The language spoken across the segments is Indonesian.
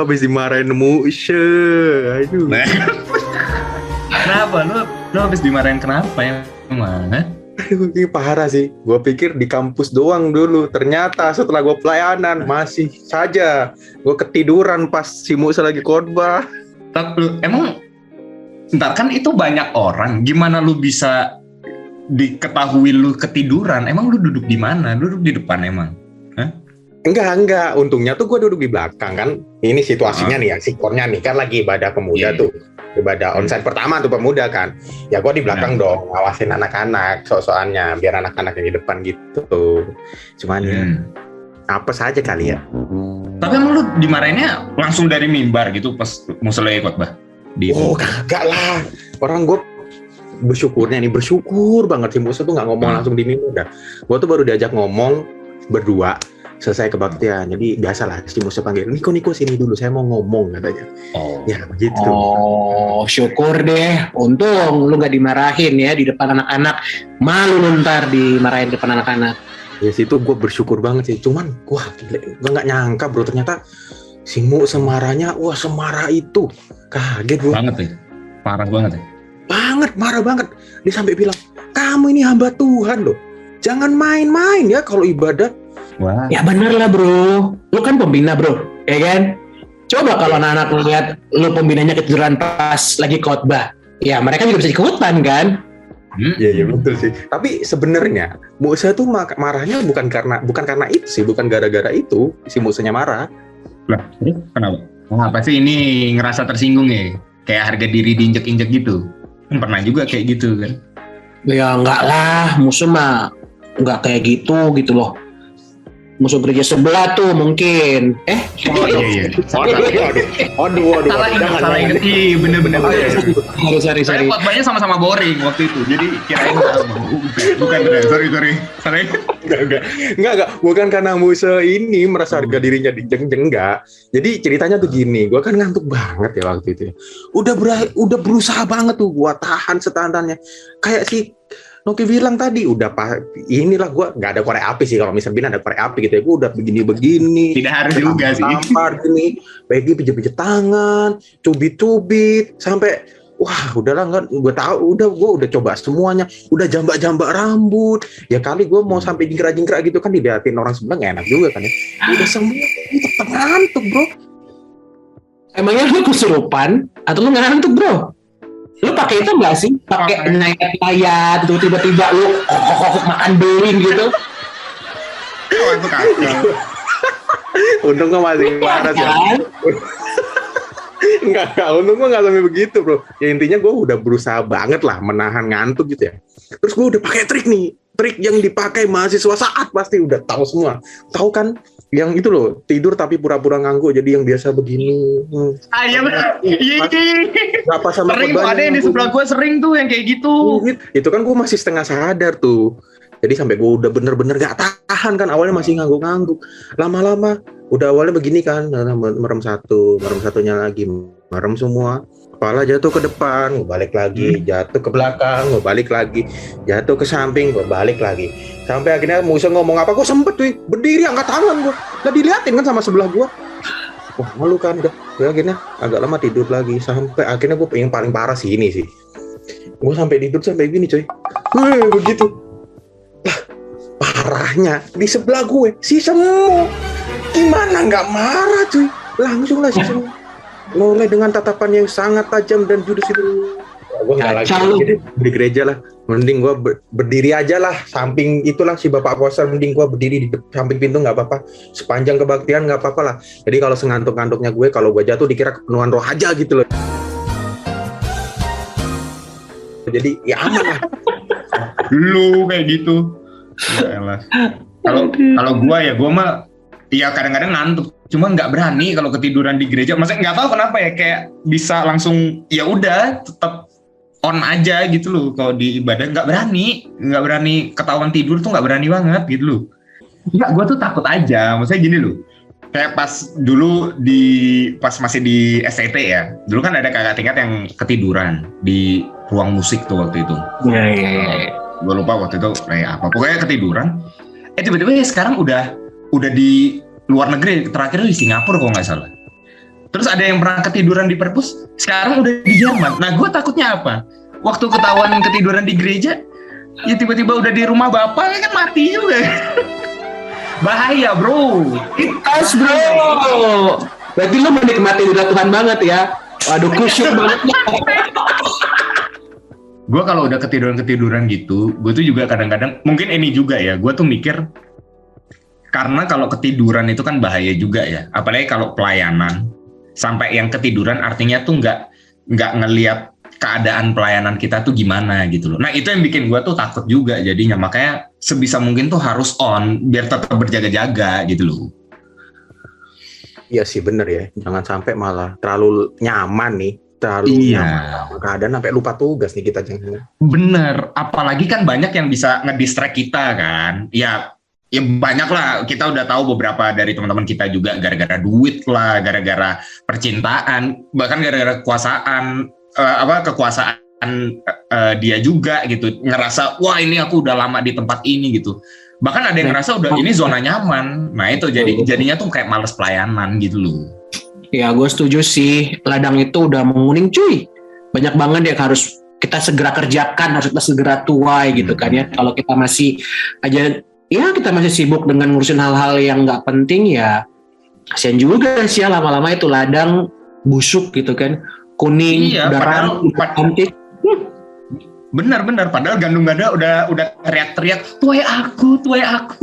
Gua habis dimarahin Mu'se. Aduh. Nah, kenapa? Lu habis dimarahin kenapa ya? Emang? Aduh, ini parah sih. Gua pikir di kampus doang dulu. Ternyata setelah gua pelayanan masih saja gua ketiduran pas si Mu'se lagi khotbah. Tapi emang ntar kan itu banyak orang. Gimana lu bisa diketahui lu ketiduran? Emang lu duduk di mana? Lu duduk di depan emang? Hah? Enggak. Untungnya tuh gue duduk di belakang kan. Ini situasinya nih ya, sikornya nih kan lagi ibadah pemuda tuh. Ibadah onsite pertama tuh pemuda kan. Ya gue di belakang dong, ngawasin anak-anak sok-sokannya biar anak-anak yang di depan gitu. Cuman ya apa saja kali ya. Tapi emang lu dimarahinnya langsung dari mimbar gitu pas mau selesai khotbah? Oh kagak lah. Orang gue bersyukur banget sih Musa tuh nggak ngomong langsung di mimbar. Gue tuh baru diajak ngomong berdua selesai kebaktian. Jadi biasalah si Musa panggil, Niko sini dulu, saya mau ngomong katanya. Ya begitu. Oh syukur deh. Untung lu nggak dimarahin ya di depan anak-anak. Malu lu ntar dimarahin di depan anak-anak. Ya situ gue bersyukur banget sih. Cuman gue nggak nyangka bro, ternyata si Musa semarahnya, wah semarah itu. Kaget bro. Banget ya. Parah banget ya. Marah banget. Dia sampai bilang, kamu ini hamba Tuhan loh. Jangan main-main ya kalau ibadah. Wah. Ya bener lah bro. Lu kan pembina bro, ya kan? Coba kalau anak-anak ngeliat lu pembinanya ketiduran pas lagi khotbah. Ya mereka juga bisa ikutan kan? Iya betul sih. Tapi sebenarnya Musa tuh marahnya bukan karena itu sih, bukan gara-gara itu si Musanya marah. Lah, kenapa? Kenapa sih ini ngerasa tersinggung ya? Kayak harga diri diinjek-injek gitu. Pernah juga kayak gitu kan? Ya enggak lah, musuh mah enggak kayak gitu loh. Musuh gereja sebelah tuh mungkin. Iya. Aduh. Salah inget. Iya, bener. Sorry. Khotbahnya sama-sama boring waktu itu. Jadi kirain bukan. Sorry. Enggak. Bukan karena Musa ini merasa harga dirinya dijeng-jeng, enggak. Jadi ceritanya tuh gini, gua kan ngantuk banget ya waktu itu. Udah berusaha banget tuh gua tahan setahan-tahannya. Kayak si Noki bilang tadi, inilah gue nggak ada korek api sih, kalau misalnya ada korek api gitu ya, gue udah begini. Tidak harus juga sih. Tampar gini, Peggy pijit-pijit tangan, cubit-cubit, sampai wah udahlah nggak, gue udah coba semuanya, udah jambak-jambak rambut, ya kali gue mau sampai jingkrak-jingkrak gitu kan diliatin orang sebelah nggak enak juga kan ya, udah semua tetap ngantuk bro. Emangnya lu kesurupan atau lu ngantuk bro? Lu pakai itu nggak sih? Pakai layar tuh tiba-tiba lu makan beling gitu? Oh itu kacau. Untung gue masih waras ya. Enggak, untung gue nggak sampai begitu bro. Ya intinya gue udah berusaha banget lah menahan ngantuk gitu ya. Terus gue udah pakai trik yang dipakai mahasiswa saat pasti udah tahu semua. Tahu kan? Yang itu loh, tidur tapi pura-pura ngangguk, jadi yang biasa begini. Iya benar. Iya. Apa sama sering tuh ada yang di sebelah gue sering tuh yang kayak gitu. Itu kan gue masih setengah sadar tuh. Jadi sampai gue udah bener-bener gak tahan kan, awalnya masih ngangguk-ngangguk. Lama-lama udah awalnya begini kan, merem satunya lagi, merem semua. Kepala jatuh ke depan, gue balik lagi, jatuh ke belakang, gue balik lagi, jatuh ke samping, gue balik lagi. Sampai akhirnya Musa ngomong apa, gue sempet tuh berdiri angkat tangan gue. Gak diliatin kan sama sebelah gue. Wah malu kan, udah akhirnya agak lama tidur lagi. Sampai akhirnya gue yang paling parah sih ini sih. Gue sampai tidur sampai gini coy. Begitu. Lah, parahnya di sebelah gue si Semu. Gimana nggak marah cuy? Langsung lah si Semu. Noleh dengan tatapan yang sangat tajam dan jurus itu. Gue nggak lagi di gereja lah. Mending gue berdiri aja lah. Samping itulah si bapak pastor. Mending gue berdiri di samping pintu nggak apa-apa. Sepanjang kebaktian nggak apa-apa lah. Jadi kalau sengantuk-ngantuknya gue, kalau gue jatuh dikira kepenuhan roh aja gitu loh. Jadi ya aman lah. Lu kayak gitu. Kalau gue mah ya kadang-kadang ngantuk, cuma nggak berani kalau ketiduran di gereja. Maksudnya nggak tahu kenapa ya, kayak bisa langsung ya udah tetap on aja gitu loh. Kalau di ibadah nggak berani ketahuan tidur tuh nggak berani banget gitu loh. Nggak, gue tuh takut aja. Maksudnya gini loh, kayak pas dulu pas masih di STT ya, dulu kan ada kakak tingkat yang ketiduran di ruang musik tuh waktu itu. Iya. Gue lupa waktu itu kayak apa. Pokoknya ketiduran. Tiba-tiba ya sekarang udah di luar negeri, terakhir di Singapura kalau nggak salah. Terus ada yang pernah ketiduran di perpus, sekarang udah di Jerman. Nah, gue takutnya apa? Waktu ketahuan ketiduran di gereja, ya tiba-tiba udah di rumah bapak, kan mati juga. Bahaya, bro. Ikhlas, bro. Berarti lu menikmati udah Tuhan banget ya. Waduh, kusyuk banget. Gue kalau udah ketiduran gitu, gue tuh juga kadang-kadang, mungkin ini juga ya, gue tuh mikir, karena kalau ketiduran itu kan bahaya juga ya, apalagi kalau pelayanan, sampai yang ketiduran artinya tuh nggak ngelihat keadaan pelayanan kita tuh gimana gitu loh. Nah itu yang bikin gue tuh takut juga jadinya, makanya sebisa mungkin tuh harus on, biar tetap berjaga-jaga gitu loh. Iya sih bener ya, jangan sampai malah terlalu nyaman nih, terlalu nyaman sama keadaan sampai lupa tugas nih kita jangan. Bener, apalagi kan banyak yang bisa ngedistract kita kan, ya banyak lah, kita udah tahu beberapa dari teman-teman kita juga gara-gara duit lah, gara-gara percintaan, bahkan gara-gara kekuasaan, dia juga gitu, ngerasa wah ini aku udah lama di tempat ini gitu. Bahkan ada yang ngerasa udah ini zona nyaman. Nah itu jadinya tuh kayak males pelayanan gitu loh. Ya gue setuju sih, ladang itu udah menguning cuy. Banyak banget yang harus kita segera kerjakan, harus kita segera tuai gitu kan ya. Kalau kita masih aja, ya kita masih sibuk dengan ngurusin hal-hal yang gak penting ya, kasian juga sih ya, lama-lama itu ladang busuk gitu kan. Kuning, iya, udah ranum, cantik. Benar-benar, padahal gandum gada udah teriak-teriak tuai aku,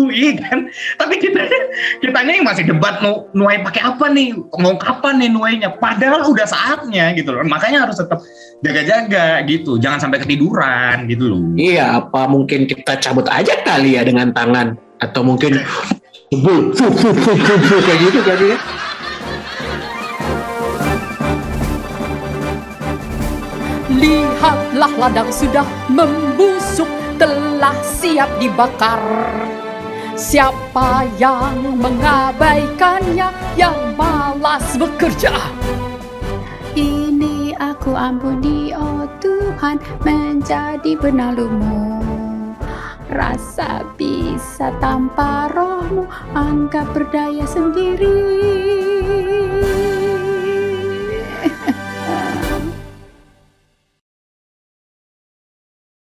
iya kan? Tapi kitanya yang masih debat mau nuai pakai apa nih, mau kapan nih nuainya? Padahal udah saatnya gitu loh. Makanya harus tetap jaga-jaga gitu, jangan sampai ketiduran gitu loh. Iya, apa mungkin kita cabut aja kali ya dengan tangan, atau mungkin kayak gitu kali ya. Lihatlah ladang sudah membusuk, telah siap dibakar. Siapa yang mengabaikannya, yang malas bekerja? Ini aku ampuni, oh Tuhan, menjadi penalumu. Rasa bisa tanpa rohmu, anggap berdaya sendiri.